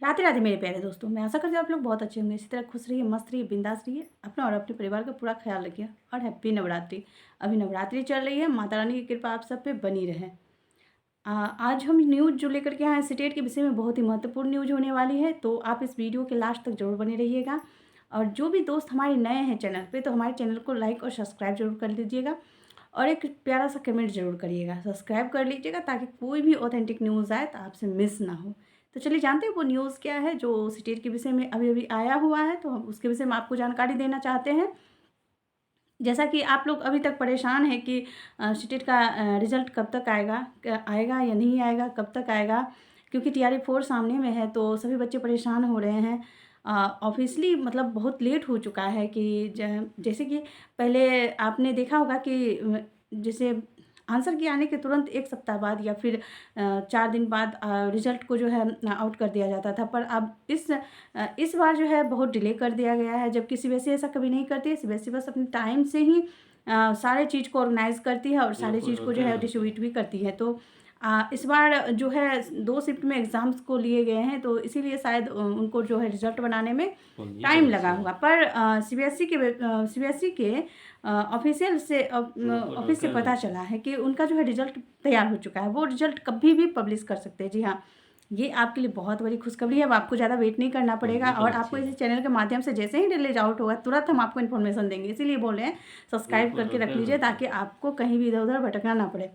राधे राधे मेरे प्यारे दोस्तों। मैं आशा करती हूँ आप लोग बहुत अच्छे होंगे। इसी तरह खुश रहिए, मस्त रहिए, बिंदास रहिए, अपना और अपने परिवार का पूरा ख्याल रखिए और हैप्पी नवरात्रि। अभी नवरात्रि चल रही है, माता रानी की कृपा आप सब पे बनी रहे। आज हम न्यूज़ जो लेकर के आए हैं स्टेट के विषय में, बहुत ही महत्वपूर्ण न्यूज़ होने वाली है, तो आप इस वीडियो के लास्ट तक जरूर बने रहिएगा। और जो भी दोस्त हमारे नए हैं चैनल पे, तो हमारे चैनल को लाइक और सब्सक्राइब जरूर कर लीजिएगा और एक प्यारा सा कमेंट जरूर करिएगा, सब्सक्राइब कर लीजिएगा ताकि कोई भी ऑथेंटिक न्यूज़ आए तो आपसे मिस ना हो। तो चलिए जानते हैं वो न्यूज़ क्या है जो स्टेट के विषय में अभी अभी आया हुआ है, तो हम उसके विषय में आपको जानकारी देना चाहते हैं। जैसा कि आप लोग अभी तक परेशान हैं कि सीटेट का रिज़ल्ट कब तक आएगा, आएगा या नहीं आएगा, कब तक आएगा, क्योंकि टीआरई 4 सामने में है, तो सभी बच्चे परेशान हो रहे हैं। ऑब्वियसली मतलब बहुत लेट हो चुका है कि जैसे कि पहले आपने देखा होगा कि जैसे आंसर के आने के तुरंत 1 सप्ताह बाद या फिर 4 दिन बाद रिज़ल्ट को जो है आउट कर दिया जाता था। पर अब इस बार जो है बहुत डिले कर दिया गया है, जबकि सीबीएसई ऐसा कभी नहीं करती है। सीबीएसई बस अपने टाइम से ही सारे चीज़ को ऑर्गेनाइज़ करती है और सारी चीज़ को जो है डिस्ट्रीब्यूट भी करती है। तो इस बार जो है 2 शिफ्ट में एग्ज़ाम्स को लिए गए हैं, तो इसीलिए शायद उनको जो है रिज़ल्ट बनाने में टाइम लगा होगा। पर सीबीएसई के ऑफिशियल से ऑफिस से पता चला है कि उनका जो है रिज़ल्ट तैयार हो चुका है। वो रिज़ल्ट कभी भी पब्लिश कर सकते हैं। जी हाँ, ये आपके लिए बहुत बड़ी खुशखबरी है। अब आपको ज़्यादा वेट नहीं करना पड़ेगा और आपको इस चैनल के माध्यम से जैसे ही रिलीज आउट होगा तुरंत हम आपको इन्फॉर्मेशन देंगे। इसीलिए बोल रहे हैं सब्सक्राइब करके रख लीजिए ताकि आपको कहीं भी इधर उधर भटकना ना पड़े।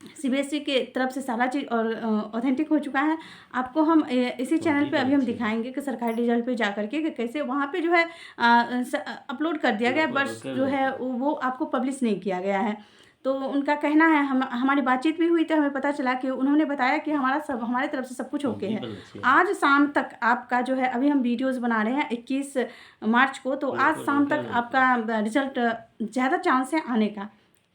सीबीएसई के तरफ से सारा चीज़ और ऑथेंटिक हो चुका है। आपको हम इसी चैनल पे अभी हम दिखाएंगे कि सरकारी रिजल्ट पे जा करके कि कैसे वहाँ पे जो है अपलोड कर दिया गया, बस जो है वो आपको पब्लिश नहीं किया गया है। तो उनका कहना है, हमारी बातचीत भी हुई तो हमें पता चला कि उन्होंने बताया कि हमारे तरफ से सब कुछ ओके है। आज शाम तक आपका जो है, अभी हम वीडियोज़ बना रहे हैं 21 मार्च को, तो आज शाम तक आपका रिजल्ट ज़्यादा चांस है आने का।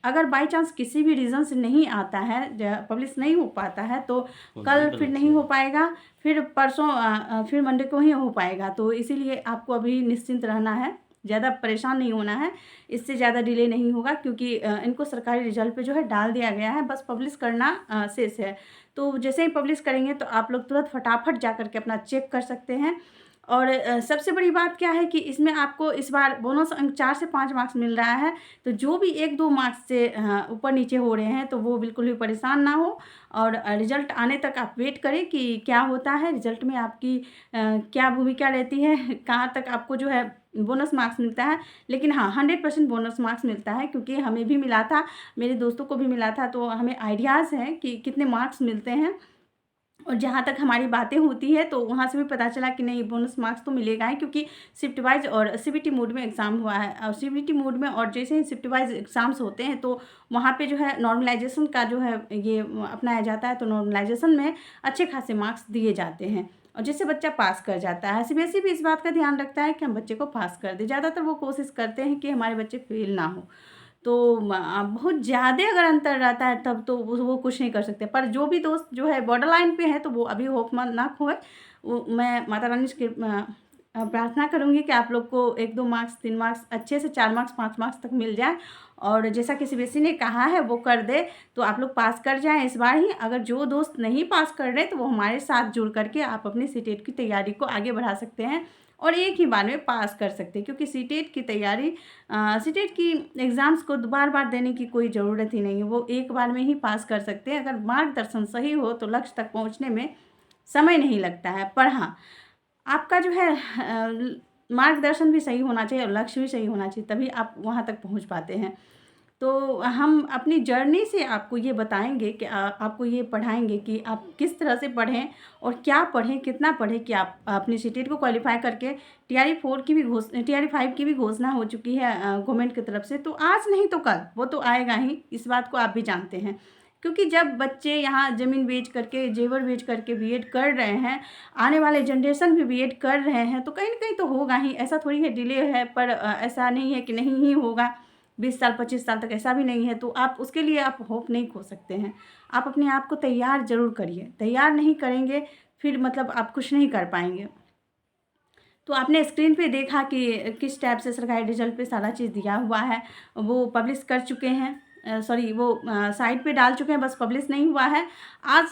अगर बाई चांस किसी भी रीज़न से नहीं आता है, पब्लिश नहीं हो पाता है, तो कल फिर नहीं हो पाएगा, फिर परसों फिर मंडे को ही हो पाएगा। तो इसीलिए आपको अभी निश्चिंत रहना है, ज़्यादा परेशान नहीं होना है, इससे ज़्यादा डिले नहीं होगा, क्योंकि इनको सरकारी रिजल्ट पे जो है डाल दिया गया है, बस पब्लिश करना शेष है। तो जैसे ही पब्लिश करेंगे तो आप लोग तुरंत फटाफट जा कर के अपना चेक कर सकते हैं। और सबसे बड़ी बात क्या है कि इसमें आपको इस बार बोनस अंक 4 से 5 मार्क्स मिल रहा है। तो जो भी 1-2 मार्क्स से ऊपर नीचे हो रहे हैं, तो वो बिल्कुल भी परेशान ना हो और रिज़ल्ट आने तक आप वेट करें कि क्या होता है, रिज़ल्ट में आपकी क्या भूमिका रहती है, कहाँ तक आपको जो है बोनस मार्क्स मिलता है। लेकिन हाँ, 100% बोनस मार्क्स मिलता है, क्योंकि हमें भी मिला था, मेरे दोस्तों को भी मिला था, तो हमें आइडियाज़ हैं कि कितने मार्क्स मिलते हैं। और जहाँ तक हमारी बातें होती है तो वहाँ से भी पता चला कि नहीं, बोनस मार्क्स तो मिलेगा ही, क्योंकि शिफ्ट वाइज और सीबीटी मोड में एग्ज़ाम हुआ है। और सीबीटी मोड में और जैसे ही शिफ्ट वाइज एग्ज़ाम्स होते हैं तो वहाँ पे जो है नॉर्मलाइजेशन का जो है ये अपनाया जाता है। तो नॉर्मलाइजेशन में अच्छे खासे मार्क्स दिए जाते हैं और जिससे बच्चा पास कर जाता है। सीबीएसई भी इस बात का ध्यान रखता है कि हम बच्चे को पास कर दें। ज़्यादातर वो कोशिश करते हैं कि हमारे बच्चे फेल ना हो। तो बहुत ज़्यादा अगर अंतर रहता है तब तो वो कुछ नहीं कर सकते। पर जो भी दोस्त जो है बॉर्डर लाइन पे हैं, तो वो अभी होप मत ना खोए। वो मैं माता रानी से प्रार्थना करूँगी कि आप लोग को 1-2 मार्क्स, 3 मार्क्स अच्छे से 4 मार्क्स, 5 मार्क्स तक मिल जाए और जैसा कि सीबीएसई ने कहा है वो कर दे, तो आप लोग पास कर जाएँ इस बार ही। अगर जो दोस्त नहीं पास कर रहे तो वो हमारे साथ जुड़ करके आप अपनी सीटेट की तैयारी को आगे बढ़ा सकते हैं और एक ही बार में पास कर सकते हैं, क्योंकि सीटेट की तैयारी, सीटेट की एग्ज़ाम्स को बार-बार देने की कोई ज़रूरत ही नहीं है। वो एक बार में ही पास कर सकते हैं। अगर मार्गदर्शन सही हो तो लक्ष्य तक पहुँचने में समय नहीं लगता है। पर हाँ, आपका जो है मार्गदर्शन भी सही होना चाहिए और लक्ष्य भी सही होना चाहिए, तभी आप वहाँ तक पहुँच पाते हैं। तो हम अपनी जर्नी से आपको ये बताएँगे कि आपको ये पढ़ाएँगे कि आप किस तरह से पढ़ें और क्या पढ़ें, कितना पढ़ें कि आप अपनी सीटेट को क्वालीफ़ाई करके टीआरई 5 की भी घोषणा हो चुकी है गवर्नमेंट की तरफ से। तो आज नहीं तो कल वो तो आएगा ही, इस बात को आप भी जानते हैं। क्योंकि जब बच्चे यहाँ ज़मीन बेच करके, जेवर बेच करके बीएड कर रहे हैं, आने वाले जनरेशन भी बीएड कर रहे हैं, तो कहीं न कहीं तो होगा ही। ऐसा थोड़ी है डिले है, पर ऐसा नहीं है कि नहीं ही होगा। 20 साल 25 साल तक ऐसा भी नहीं है, तो आप उसके लिए आप होप नहीं खो सकते हैं। आप अपने आप को तैयार ज़रूर करिए, तैयार नहीं करेंगे फिर मतलब आप कुछ नहीं कर पाएँगे। तो आपने स्क्रीन पे देखा कि किस टाइप से सरकारी रिजल्ट पे सारा चीज़ दिया हुआ है, वो पब्लिश कर चुके हैं, सॉरी वो साइट पे डाल चुके हैं, बस पब्लिश नहीं हुआ है। आज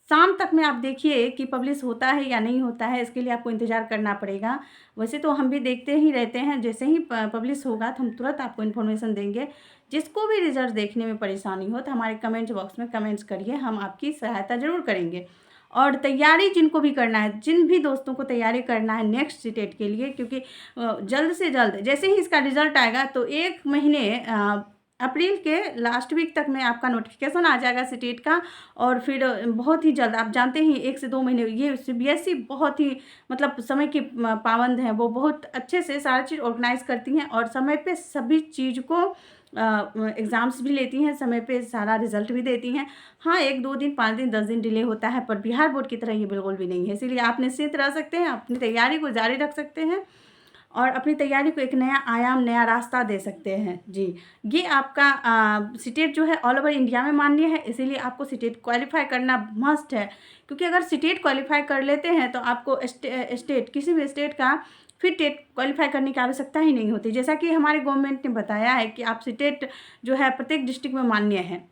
शाम तक में आप देखिए कि पब्लिश होता है या नहीं होता है, इसके लिए आपको इंतज़ार करना पड़ेगा। वैसे तो हम भी देखते ही रहते हैं, जैसे ही पब्लिश होगा तो हम तुरंत आपको इन्फॉर्मेशन देंगे। जिसको भी रिज़ल्ट देखने में परेशानी हो तो हमारे कमेंट बॉक्स में कमेंट्स करिए, हम आपकी सहायता ज़रूर करेंगे। और तैयारी जिनको भी करना है, जिन भी दोस्तों को तैयारी करना है नेक्स्ट सीटेट के लिए, क्योंकि जल्द से जल्द जैसे ही इसका रिज़ल्ट आएगा तो 1 महीने अप्रैल के लास्ट वीक तक में आपका नोटिफिकेशन आ जाएगा सीटेट का। और फिर बहुत ही जल्द, आप जानते ही 1 से 2 महीने, ये सीबीएसई बहुत ही मतलब समय की पाबंद है, वो बहुत अच्छे से सारा चीज़ ऑर्गेनाइज़ करती हैं और समय पे सभी चीज़ को एग्ज़ाम्स भी लेती हैं, समय पे सारा रिज़ल्ट भी देती हैं। हाँ, 1-2 दिन, 5 दिन, 10 दिन डिले होता है, पर बिहार बोर्ड की तरह ये बिल्कुल भी नहीं है। इसीलिए आप निश्चिंत रह सकते हैं, अपनी तैयारी को जारी रख सकते हैं और अपनी तैयारी को एक नया आयाम, नया रास्ता दे सकते हैं। जी, ये आपका सीटेट जो है ऑल ओवर इंडिया में मान्य है, इसीलिए आपको सीटेट क्वालिफ़ाई करना मस्ट है। क्योंकि अगर सीटेट क्वालिफ़ाई कर लेते हैं तो आपको स्टेट, किसी भी स्टेट का फिर टेट क्वालिफ़ाई करने की आवश्यकता ही नहीं होती। जैसा कि हमारे गवर्नमेंट ने बताया है कि आप सीटेट जो है प्रत्येक डिस्ट्रिक्ट में मान्य है,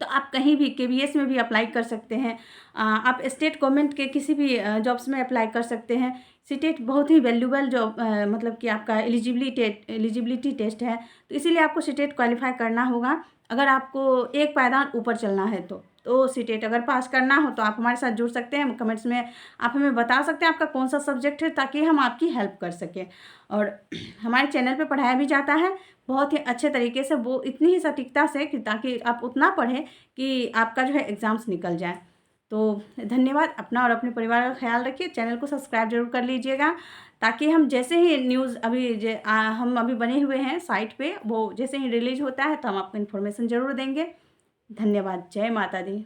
तो आप कहीं भी केवीएस में भी अप्लाई कर सकते हैं। आप स्टेट गवर्नमेंट के किसी भी जॉब्स में अप्लाई कर सकते हैं। सीटेट बहुत ही वैल्यूबल जॉब, मतलब कि आपका एलिजिबिलिटी टेस्ट है, तो इसीलिए आपको सीटेट क्वालिफ़ाई करना होगा। अगर आपको एक पायदान ऊपर चलना है तो सीटेट अगर पास करना हो तो आप हमारे साथ जुड़ सकते हैं। कमेंट्स में आप हमें बता सकते हैं आपका कौन सा सब्जेक्ट है, ताकि हम आपकी हेल्प कर सकें। और हमारे चैनल पे पढ़ाया भी जाता है बहुत ही अच्छे तरीके से, वो इतनी ही सटीकता से कि ताकि आप उतना पढ़ें कि आपका जो है एग्ज़ाम्स निकल जाए। तो धन्यवाद। अपना और अपने परिवार का ख्याल रखिए। चैनल को सब्सक्राइब जरूर कर लीजिएगा, ताकि हम जैसे ही न्यूज़ हम अभी बने हुए हैं साइट पे, वो जैसे ही रिलीज होता है तो हम आपको इन्फॉर्मेशन ज़रूर देंगे। धन्यवाद। जय माता दी।